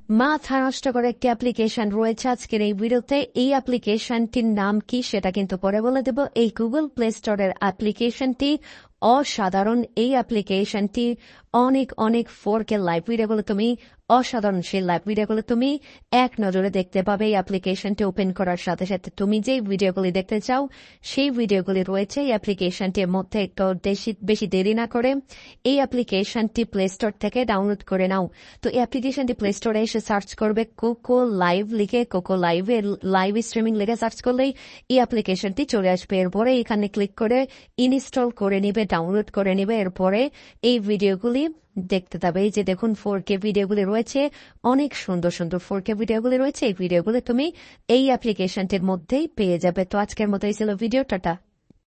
মাথা নষ্ট করে একটি অ্যাপ্লিকেশন রয়েছে আজকের এই ভিডিওতে। এই অ্যাপ্লিকেশনটির নাম কি সেটা কিন্তু পরে বলে দেব। এই গুগল প্লে স্টোরের অ্যাপ্লিকেশনটি অসাধারণ। এই অ্যাপ্লিকেশনটি অনেক অনেক 4K লাইভ ভিডিওগুলো তুমি অসাধারণ সেই লাইভ ভিডিওগুলো তুমি এক নজরে দেখতে পাবে। এই অ্যাপ্লিকেশনটি ওপেন করার সাথে সাথে তুমি যে ভিডিওগুলি দেখতে চাও সেই ভিডিওগুলি রয়েছে এই অ্যাপ্লিকেশনটির মধ্যে। একটু বেশি দেরি না করে এই অ্যাপ্লিকেশনটি প্লে স্টোর থেকে ডাউনলোড করে নাও। তো এই অ্যাপ্লিকেশনটি প্লে স্টোরে এসে সার্চ করবে কোকো লাইভ লিখে, কোকো লাইভে লাইভ স্ট্রিমিং লিখে সার্চ করলেই এই অ্যাপ্লিকেশনটি চলে আসবে। এরপরে এখানে ক্লিক করে ইনস্টল করে নিবে, ডাউনলোড করে নিবে। এরপরে এই ভিডিওগুলি দেখতে পাবে। এই যে দেখুন 4K ভিডিওগুলি রয়েছে, অনেক সুন্দর সুন্দর 4K ভিডিওগুলি রয়েছে। এই ভিডিওগুলি তুমি এই অ্যাপ্লিকেশনটির মধ্যেই পেয়ে যাবে। তো আজকের মতো এই ছিল ভিডিও, টাটা।